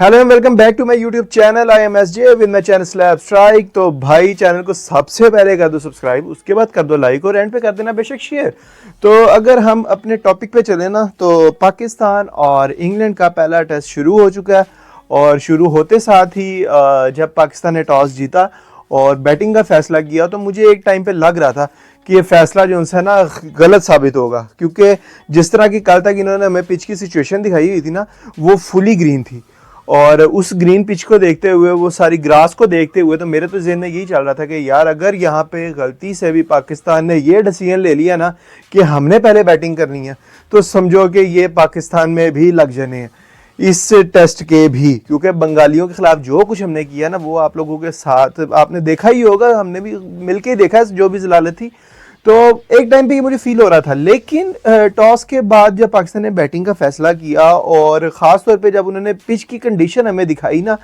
Hello and welcome back to my YouTube channel. I am SJ with my channel slab strike. तो भाई channel को सबसे पहले कर दो सब्सक्राइब, उसके बाद कर दो लाइक और एंड पे कर देना बेशक शेयर। तो अगर हम अपने टॉपिक पे चले ना, तो पाकिस्तान और इंग्लैंड का पहला टेस्ट शुरू हो चुका है और शुरू होते साथ ही जब पाकिस्तान ने टॉस जीता और बैटिंग का फैसला किया तो मुझे एक टाइम पे लग रहा था कि ये फैसला जो उनसे ना गलत साबित होगा, क्योंकि जिस तरह की कल तक इन्होंने हमें पिच की सिचुएशन दिखाई हुई थी ना, वो फुली ग्रीन थी और उस ग्रीन पिच को देखते हुए, वो सारी ग्रास को देखते हुए तो मेरे तो ज़हन में यही चल रहा था कि यार अगर यहाँ पे गलती से भी पाकिस्तान ने ये डिसीजन ले लिया ना कि हमने पहले बैटिंग करनी है, तो समझो कि ये पाकिस्तान में भी लग जाने हैं इस टेस्ट के भी, क्योंकि बंगालियों के खिलाफ जो कुछ हमने किया ना वो आप लोगों के साथ आपने देखा ही होगा, हमने भी मिलके ही देखा जो भी जलालत थी। तो एक टाइम पे ये मुझे फील हो रहा था, लेकिन टॉस के बाद जब पाकिस्तान ने बैटिंग का फैसला किया और ख़ास तौर पे जब उन्होंने पिच की कंडीशन हमें दिखाई ना,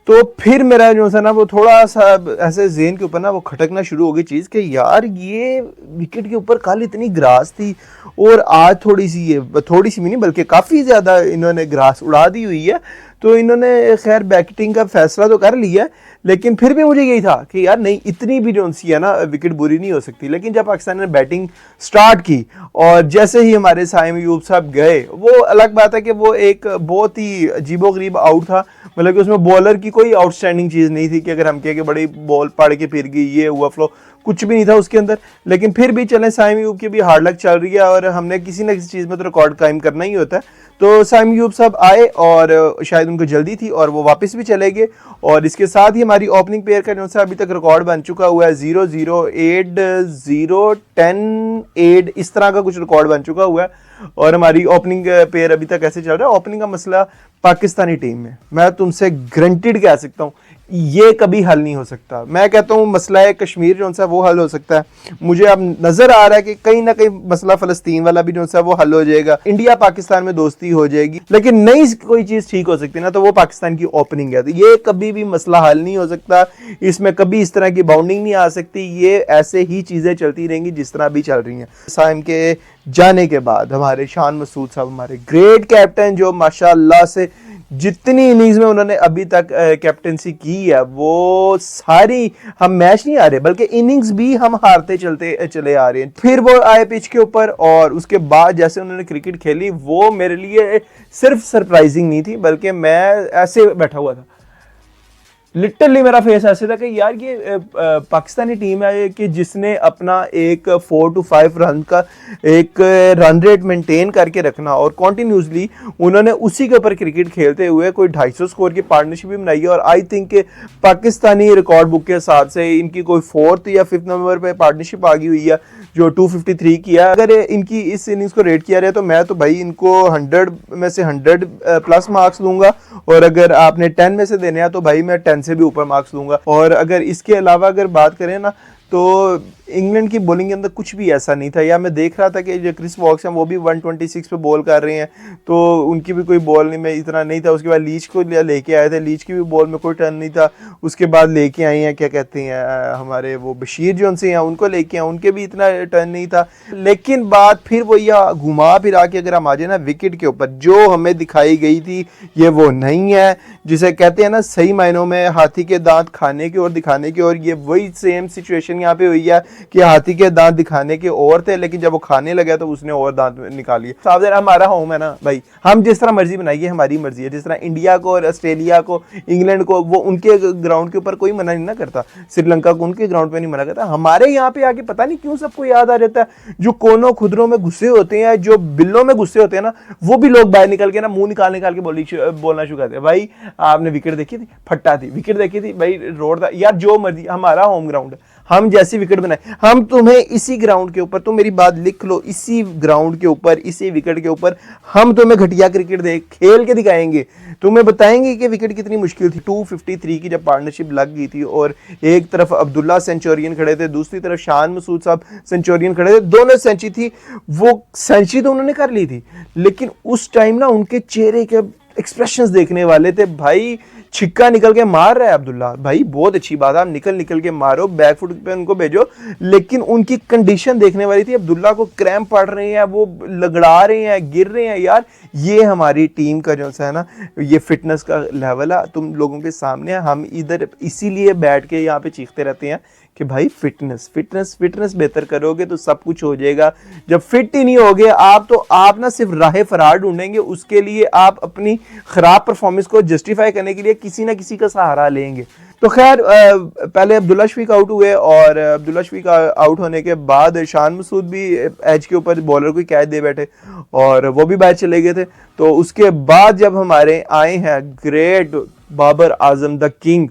तो फिर मेरा जो है ना वो थोड़ा सा ऐसे ज़हन के ऊपर ना वो खटकना शुरू हो गई चीज़ कि यार ये विकेट के ऊपर कल इतनी ग्रास थी और आज थोड़ी सी भी नहीं बल्कि काफ़ी ज़्यादा इन्होंने ग्रास उड़ा दी हुई है। तो इन्होंने खैर बैटिंग का फैसला तो कर लिया, लेकिन फिर भी मुझे यही था कि यार नहीं, इतनी भी जो सी है ना विकेट बुरी नहीं हो सकती। लेकिन जब पाकिस्तान ने बैटिंग स्टार्ट की और जैसे ही हमारे साइम अयूब साहब गए, वो अलग बात है कि वो एक बहुत ही अजीबोगरीब आउट था, मतलब कि उसमें बॉलर की कोई आउटस्टैंडिंग चीज़ नहीं थी कि अगर हम कहें कि बड़ी बॉल पड़ के फिर गई, ये हुआ फ्लो, कुछ भी नहीं था उसके अंदर। लेकिन फिर भी चलें, साइम अयूब की भी हार्ड लक चल रही है और हमने किसी न किसी चीज़ में तो रिकॉर्ड कायम करना ही होता है। तो साइम अयूब साहब आए और शायद उनको जल्दी थी और वो वापस भी चले गए और इसके साथ ही हमारी ओपनिंग पेयर का जो सा अभी तक रिकॉर्ड बन चुका हुआ है 0-0, 8-0, 10-8, इस तरह का कुछ रिकॉर्ड बन चुका हुआ है। और हमारी ओपनिंग पेयर अभी तक ऐसे चल रहा है। ओपनिंग का मसला पाकिस्तानी टीम में मैं तुमसे ग्रंटेड कह सकता हूँ ये कभी हल नहीं हो सकता। मैं कहता हूँ मसला है कश्मीर जो सा वो हल हो सकता है। मुझे अब नजर आ रहा है कि कहीं ना कहीं मसला फलस्तीन वाला भी जो सा वो हल हो जाएगा, इंडिया पाकिस्तान में दोस्ती हो जाएगी, लेकिन नई कोई चीज ठीक हो सकती है ना, तो वो पाकिस्तान की ओपनिंग है। तो ये कभी भी मसला हल नहीं हो सकता, इसमें कभी इस तरह की बाउंडिंग नहीं आ सकती। ये ऐसे ही चीजें चलती रहेंगी जिस तरह भी चल रही हैं। साइम के जाने के बाद हमारे शान मसूद साहब, हमारे ग्रेट कैप्टन, जो माशाअल्लाह से जितनी इनिंग्स में उन्होंने अभी तक कैप्टनसी की है वो सारी, हम मैच नहीं आ रहे बल्कि इनिंग्स भी हम हारते चलते चले आ रहे हैं। फिर वो आए पिच के ऊपर और उसके बाद जैसे उन्होंने क्रिकेट खेली, वो मेरे लिए सिर्फ सरप्राइजिंग नहीं थी बल्कि मैं ऐसे बैठा हुआ था, लिटरली मेरा फेस ऐसे था कि यार ये पाकिस्तानी टीम है कि जिसने अपना एक 4 to 5 रन का एक रन रेट मेंटेन करके रखना और कॉन्टिन्यूसली उन्होंने उसी के ऊपर क्रिकेट खेलते हुए कोई 250 स्कोर की पार्टनरशिप भी बनाई है। और आई थिंक कि पाकिस्तानी रिकॉर्ड बुक के हिसाब से इनकी कोई 4th या 5th नंबर पे पार्टनरशिप आ गई हुई है जो 253 की है। अगर इनकी इस इनिंग्स को रेट किया रहे तो मैं तो भाई इनको 100 में से 100 प्लस मार्क्स दूंगा, और अगर आपने 10 में से देने हैं तो भाई मैं 10 से भी ऊपर मार्क्स दूंगा। और अगर इसके अलावा अगर बात करें ना, तो इंग्लैंड की बॉलिंग के अंदर कुछ भी ऐसा नहीं था। या मैं देख रहा था कि जो क्रिस वॉक्स हैं वो भी 126 पे बॉल कर रहे हैं, तो उनकी भी कोई बॉल नहीं में इतना नहीं था। उसके बाद लीच को लेके आए थे, लीच की भी बॉल में कोई टर्न नहीं था। उसके बाद लेके आए हैं क्या कहते हैं हमारे वो बशीर जो उनसे हैं, उनको लेके आए, उनके भी इतना टर्न नहीं था। लेकिन बात फिर वो यह घुमा फिरा के अगर हम आ जाए ना विकेट के ऊपर, जो हमें दिखाई गई थी ये वो नहीं है, जिसे कहते हैं ना सही मायनों में हाथी के दांत खाने की और दिखाने की। और ये वही सेम सिचुएशन यहाँ पे हुई है कि हाथी के दांत दिखाने के और थे, लेकिन जब वो खाने लगा तो उसने और दांत निकाल लिए। साहब हमारा होम है ना भाई, हम जिस तरह मर्जी बनाइए, हमारी मर्जी है। जिस तरह इंडिया को और ऑस्ट्रेलिया को, इंग्लैंड को, वो उनके ग्राउंड के ऊपर कोई मना नहीं ना करता, श्रीलंका को उनके ग्राउंड पे नहीं मना करता। हमारे यहाँ पे आके पता नहीं क्यों सबको याद आ जाता है, जो कोनों खुदरों में गुस्से होते हैं, जो बिल्लों में गुस्से होते हैं ना, वो भी लोग बाहर निकल के ना मुंह निकाल के बोलना शुरू करते हैं। भाई आपने विकेट देखी थी, फट्टा थी, विकेट देखी थी भाई, रोड था यार, जो मर्जी, हमारा होम ग्राउंड है, हम जैसी विकेट बनाए, हम तुम्हें इसी ग्राउंड के ऊपर, तुम मेरी बात लिख लो, इसी ग्राउंड के ऊपर, इसी विकेट के ऊपर हम तुम्हें घटिया क्रिकेट खेल के दिखाएंगे, तुम्हें बताएंगे कि विकेट कितनी मुश्किल थी। 253 की जब पार्टनरशिप लग गई थी और एक तरफ अब्दुल्ला सेंचुरियन खड़े थे, दूसरी तरफ शान मसूद साहब सेंचुरियन खड़े थे, दोनों सेंचुरी थी, वो सेंचुरी तो उन्होंने कर ली थी, लेकिन उस टाइम ना उनके चेहरे के एक्सप्रेशंस देखने वाले थे भाई। छिक्का निकल के मार रहा है अब्दुल्ला भाई, बहुत अच्छी बात है, आप निकल के मारो, बैक फुट पे उनको भेजो, लेकिन उनकी कंडीशन देखने वाली थी। अब्दुल्ला को क्रैम्प पड़ रहे हैं, वो लगड़ा रहे हैं, गिर रहे हैं। यार ये हमारी टीम का जो है ना, ये फिटनेस का लेवल है तुम लोगों के सामने है। हम इधर इसीलिए बैठ के यहाँ पे चीखते रहते हैं कि भाई फिटनेस फिटनेस फिटनेस बेहतर करोगे तो सब कुछ हो जाएगा। जब फिट ही नहीं होगे आप, तो आप ना सिर्फ राह फरार ढूंढेंगे, उसके लिए आप अपनी खराब परफॉर्मेंस को जस्टिफाई करने के लिए किसी ना किसी का सहारा लेंगे। तो खैर पहले अब्दुल्ला शफीक आउट हुए, और अब्दुल्ला शफीक आउट होने के बाद शान मसूद भी एज के ऊपर बॉलर को कैच दे बैठे और वो भी बैट चले गए थे। तो उसके बाद जब हमारे आए हैं great Babar Azam the king,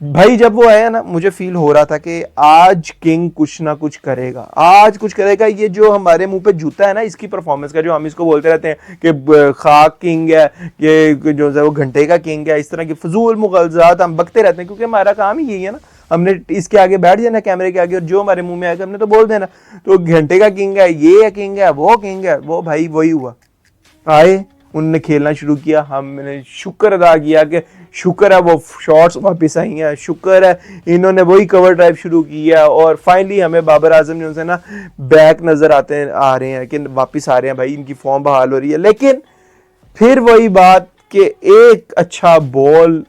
भाई जब वो आया ना, मुझे फील हो रहा था कि आज किंग कुछ ना कुछ करेगा, आज कुछ करेगा। ये जो हमारे मुंह पे जूता है ना इसकी परफॉर्मेंस का, जो हम इसको बोलते रहते हैं कि खाक किंग है, ये जो है वो घंटे का किंग है, इस तरह की फजूल मुगलजात हम बकते रहते हैं, क्योंकि हमारा काम ही यही है ना, हमने इसके आगे बैठ जाना कैमरे के आगे, और जो हमारे मुंह में आएगा हमने तो बोल देना। तो घंटे का किंग है, ये किंग है, वो किंग है, वो भाई वही हुआ। आए, उनने खेलना शुरू किया, हमने शुक्र अदा किया कि शुक्र है वो शॉट्स वापस आई हैं, शुक्र है इन्होंने वही कवर ड्राइव शुरू किया, और फाइनली हमें बाबर आजम जो है ना बैक नजर आ रहे हैं कि वापस आ रहे हैं भाई, इनकी फॉर्म बहाल हो रही है। लेकिन फिर वही बात कि एक अच्छा बॉल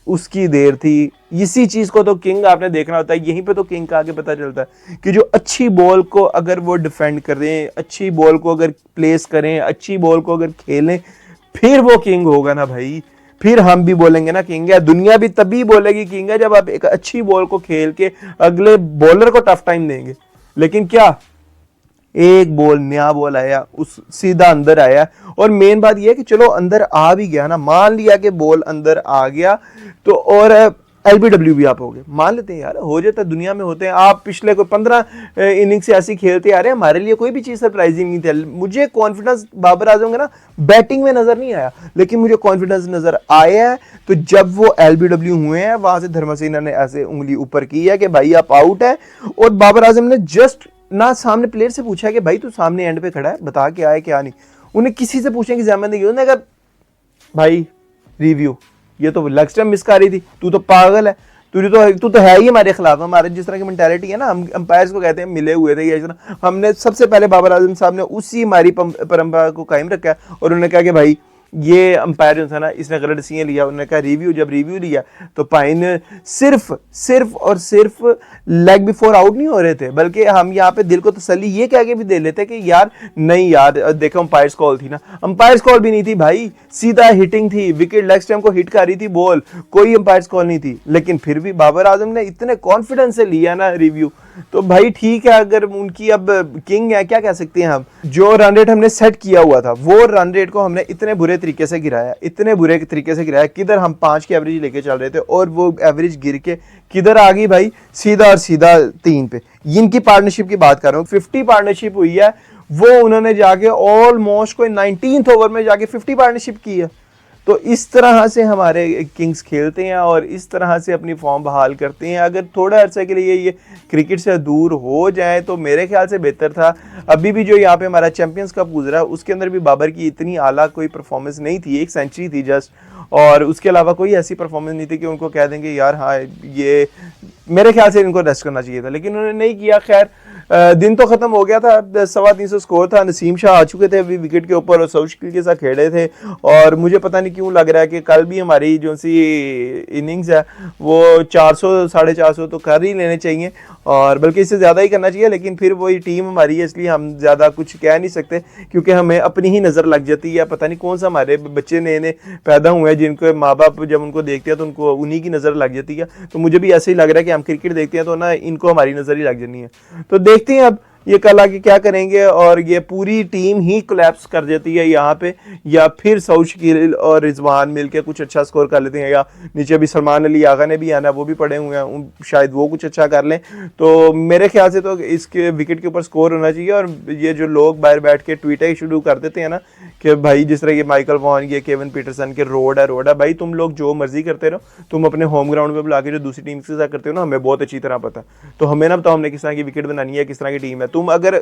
उसकी देर थी। इसी चीज को तो किंग आपने देखना होता है, यहीं पे तो किंग का आगे पता चलता है कि जो अच्छी बॉल को अगर वो डिफेंड करें, अच्छी बॉल को अगर प्लेस करें, अच्छी बॉल को अगर खेलें, फिर वो किंग होगा ना भाई। फिर हम भी बोलेंगे ना किंग है, दुनिया भी तभी बोलेगी किंग है जब आप एक अच्छी बॉल को खेल के अगले बॉलर को टफ टाइम देंगे। लेकिन क्या, एक बॉल नया बॉल आया, उस सीधा अंदर आया, और मेन बात यह है कि चलो अंदर आ भी गया ना, मान लिया कि बॉल अंदर आ गया तो, और एलबीडब्ल्यू भी आप हो गए, मान लेते हैं यार हो जाता है, दुनिया में होते हैं। आप पिछले कोई 15 इनिंग से ऐसी खेलते आ रहे हैं, हमारे लिए कोई भी चीज सरप्राइजिंग नहीं थी। मुझे कॉन्फिडेंस बाबर आजम का ना बैटिंग में नजर नहीं आया, लेकिन मुझे कॉन्फिडेंस नजर आया है। तो जब वो एलबीडब्ल्यू हुए हैं, वहां से धर्मसेना ने ऐसे उंगली ऊपर की है कि भाई आप आउट है, और बाबर आजम ने जस्ट ना सामने प्लेयर से पूछा कि भाई तू सामने एंड पे खड़ा है, बता के आए क्या नहीं। उन्हें किसी से पूछने की जहमत नहीं की, उन्होंने कहा भाई रिव्यू, ये तो लेग स्टंप मिस कर रही थी, तू तो पागल है, तू तो है ही हमारे खिलाफ। हमारे जिस तरह की मेंटालिटी है ना, हम अंपायर्स को कहते हैं मिले हुए थे, या इस तरह हमने सबसे पहले बाबर आजम साहब ने उसी हमारी परंपरा को कायम रखा है, और उन्होंने कहा कि भाई ये अंपायर जो था ना इसने गलत डिसीजन लिया। उन्होंने कहा रिव्यू, जब रिव्यू लिया तो पाई ने सिर्फ और सिर्फ लेग बिफोर आउट नहीं हो रहे थे, बल्कि हम यहाँ पे दिल को तसल्ली ये कह के भी दे लेते कि यार नहीं यार देखो अंपायर्स कॉल थी ना, अंपायर्स कॉल भी नहीं थी भाई, सीधा हिटिंग थी, विकेट लेग स्टंप को हिट कर रही थी बॉल, कोई अंपायर्स कॉल नहीं थी। लेकिन फिर भी बाबर आजम ने इतने कॉन्फिडेंस से लिया ना रिव्यू, तो भाई ठीक है, अगर उनकी अब किंग है क्या कह सकते हैं हम। जो रन रेट हमने सेट किया हुआ था, वो रन रेट को हमने इतने बुरे तरीके से गिराया, इतने बुरे तरीके से गिराया, किधर हम 5 की एवरेज लेके चल रहे थे और वो एवरेज गिर के किधर आ गई भाई, सीधा और सीधा 3 पे। इनकी पार्टनरशिप की बात कर रहा हूँ, 50 पार्टनरशिप हुई है, वो उन्होंने जाके ऑलमोस्ट कोई 19th ओवर में जाके 50 पार्टनरशिप की है। तो इस तरह से हमारे किंग्स खेलते हैं और इस तरह से अपनी फॉर्म बहाल करते हैं। अगर थोड़ा अर्से के लिए ये क्रिकेट से दूर हो जाए तो मेरे ख्याल से बेहतर था। अभी भी जो यहाँ पे हमारा चैंपियंस कप गुजरा, उसके अंदर भी बाबर की इतनी आला कोई परफॉर्मेंस नहीं थी, 1 सेंचुरी थी जस्ट, और उसके अलावा कोई ऐसी परफॉर्मेंस नहीं थी कि उनको कह देंगे यार हाँ ये, मेरे ख्याल से इनको रेस्ट करना चाहिए था, लेकिन उन्होंने नहीं किया। खैर दिन तो खत्म हो गया था, 325 स्कोर था, नसीम शाह आ चुके थे अभी विकेट के ऊपर और सौशिक के साथ खेले थे, और मुझे पता नहीं क्यों लग रहा है कि कल भी हमारी जो सी इनिंग्स है वो 400 450 तो कर ही लेने चाहिए, और बल्कि इससे ज़्यादा ही करना चाहिए। लेकिन फिर वही टीम हमारी है, इसलिए हम ज़्यादा कुछ कह नहीं सकते, क्योंकि हमें अपनी ही नज़र लग जाती है। पता नहीं कौन सा हमारे बच्चे नए नए पैदा हुए हैं जिनको माँ बाप जब उनको देखते हैं तो उनको उन्हीं की नज़र लग जाती है। तो मुझे भी ऐसे ही लग रहा है कि हम क्रिकेट देखते हैं तो ना इनको हमारी नज़र ही लग जानी है। तो देखते हैं अब ये कल आके क्या करेंगे, और ये पूरी टीम ही कोलैप्स कर देती है यहाँ पे, या फिर सऊद शकील और रिजवान मिलके कुछ अच्छा स्कोर कर लेते हैं, या नीचे अभी सलमान अली आगा ने भी आना, वो भी पड़े हुए हैं, शायद वो कुछ अच्छा कर लें। तो मेरे ख्याल से तो इसके विकेट के ऊपर स्कोर होना चाहिए। और ये जो लोग बाहर बैठ के ट्वीटें शुरू कर देते हैं ना कि भाई जिस तरह ये माइकल वॉन, ये केविन पीटरसन के रोड है भाई, तुम लोग जो मर्जी करते रहो, तुम अपने होम ग्राउंड पर बुला के जो दूसरी टीम के साथ करते हो ना, हमें बहुत अच्छी तरह पता है। तो हमें ना बताओ हमने किस तरह की विकेट बनानी है, किस तरह की टीम है। तुम अगर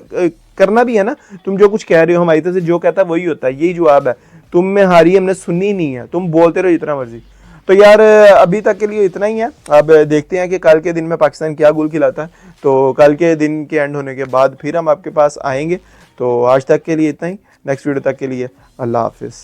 करना भी है ना, तुम जो कुछ कह रहे हो हमारी तरफ से जो कहता है वही होता है, यही जवाब है। तुम में हारी हमने सुनी नहीं है, तुम बोलते रहो जितना मर्जी। तो यार अभी तक के लिए इतना ही है। अब देखते हैं कि कल के दिन में पाकिस्तान क्या गोल खिलाता है। तो कल के दिन के एंड होने के बाद फिर हम आपके पास आएंगे। तो आज तक के लिए इतना ही, नेक्स्ट वीडियो तक के लिए अल्लाह हाफिज़।